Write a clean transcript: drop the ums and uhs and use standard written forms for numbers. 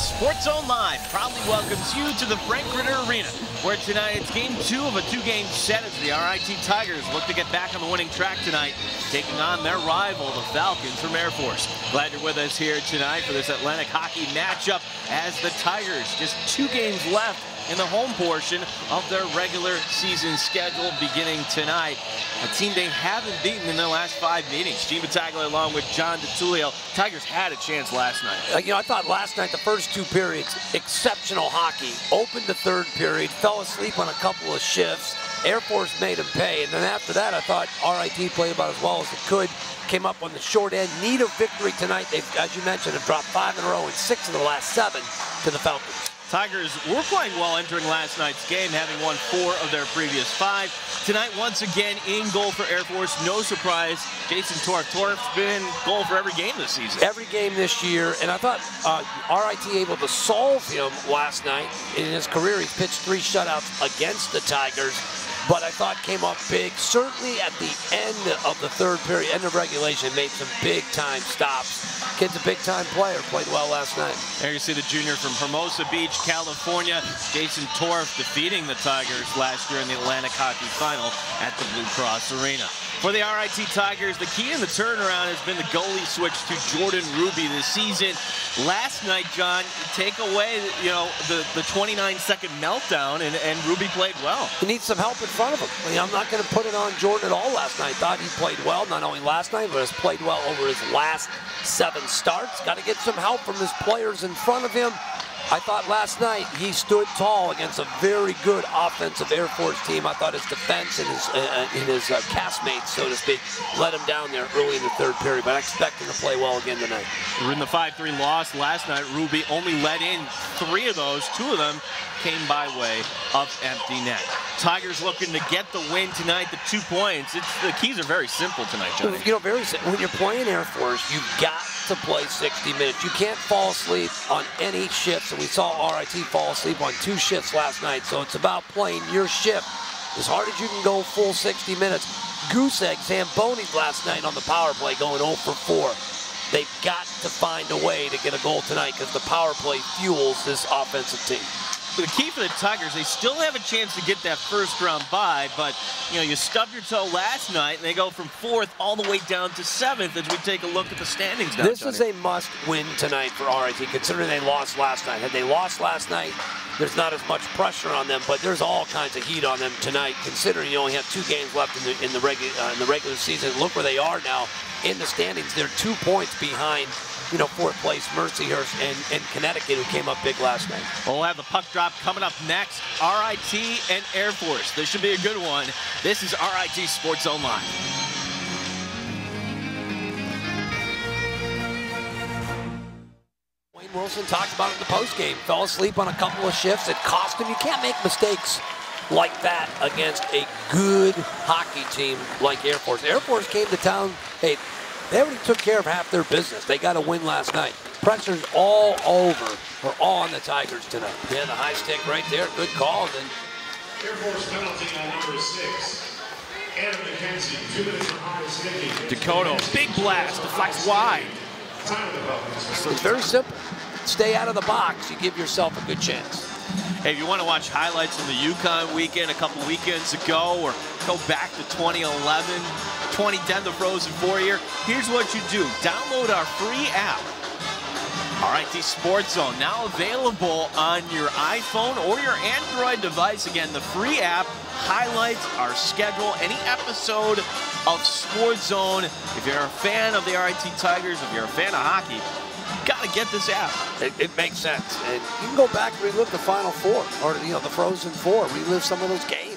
Sports Zone Live proudly welcomes you to the Frank Ritter Arena, where tonight it's game 2 of a 2-game set as the RIT Tigers look to get back on the winning track tonight, taking on their rival, the Falcons from Air Force. Glad you're with us here tonight for this Atlantic hockey matchup as the Tigers, just 2 games left in the home portion of their regular season schedule beginning tonight. A team they haven't beaten in their last 5 meetings. Gene Battaglia along with John DeTullio. Tigers had a chance last night. I thought last night, the first 2 periods, exceptional hockey. Opened the 3rd period, fell asleep on a couple of shifts. Air Force made them pay. And then after that, I thought RIT played about as well as it could. Came up on the short end. Need a victory tonight. They've, as you mentioned, have dropped 5 in a row and 6 of the last 7 to the Falcons. Tigers were playing well entering last night's game, having won 4 of their previous 5. Tonight, once again, in goal for Air Force. No surprise, Jason Torf. Torf's been goal for every game this season. Every game this year, and I thought RIT able to solve him last night. In his career, he's pitched 3 shutouts against the Tigers, but I thought came up big. Certainly at the end of the 3rd period, end of regulation, made some big-time stops. Kid's a big-time player, played well last night. There you see the junior from Hermosa Beach, California, Jason Torf, defeating the Tigers last year in the Atlantic Hockey Final at the Blue Cross Arena. For the RIT Tigers, the key in the turnaround has been the goalie switch to Jordan Ruby this season. Last night, John, take away the 29-second meltdown, and Ruby played well. He needs some help in front of him. I'm not going to put it on Jordan at all last night. Thought he played well, not only last night, but has played well over his last 7 starts. Got to get some help from his players in front of him. I thought last night he stood tall against a very good offensive Air Force team. I thought his defense and his castmates, so to speak, let him down there early in the 3rd period, but I expect him to play well again tonight. In the 5-3 loss last night, Ruby only let in 3 of those. 2 of them came by way of empty net. Tigers looking to get the win tonight, the 2 points. The keys are very simple tonight, Johnny. Very simple. When you're playing Air Force, you've got to play 60 minutes. You can't fall asleep on any shifts, and we saw RIT fall asleep on 2 shifts last night, so it's about playing your shift as hard as you can go full 60 minutes. Goose egg Zamboni last night on the power play going 0 for 4. They've got to find a way to get a goal tonight because the power play fuels this offensive team. The key for the Tigers, they still have a chance to get that 1st round bye, but you stubbed your toe last night and they go from 4th all the way down to 7th as we take a look at the standings now. This is a must-win tonight for RIT, considering they lost last night. Had they lost last night, there's not as much pressure on them, but there's all kinds of heat on them tonight, considering you only have 2 games left in the regular season. Look where they are now in the standings. They're 2 points behind 4th place Mercyhurst and Connecticut, who came up big last night. We'll have the puck drop coming up next. RIT and Air Force. This should be a good one. This is RIT Sports Zone Live. Wayne Wilson talked about it in the postgame. Fell asleep on a couple of shifts. It cost him. You can't make mistakes like that against a good hockey team like Air Force. Air Force came to town. Hey, they already took care of half their business. They got a win last night. Pressure's all over or all on the Tigers tonight. Yeah, the high stick right there. Good call. And then Air Force penalty on number 6. Adam McKenzie, 2 minutes for high sticking. Dakota, big blast, deflects wide. So it's very simple. Stay out of the box. You give yourself a good chance. Hey, if you want to watch highlights from the UConn weekend a couple weekends ago, or go back to 2011, 2010, the Frozen 4 year, here's what you do. Download our free app, RIT Sports Zone, now available on your iPhone or your Android device. Again, the free app highlights our schedule, any episode of Sports Zone. If you're a fan of the RIT Tigers, if you're a fan of hockey, got to get this app. It makes sense. And you can go back and relive the Final Four, or the Frozen 4, relive some of those games.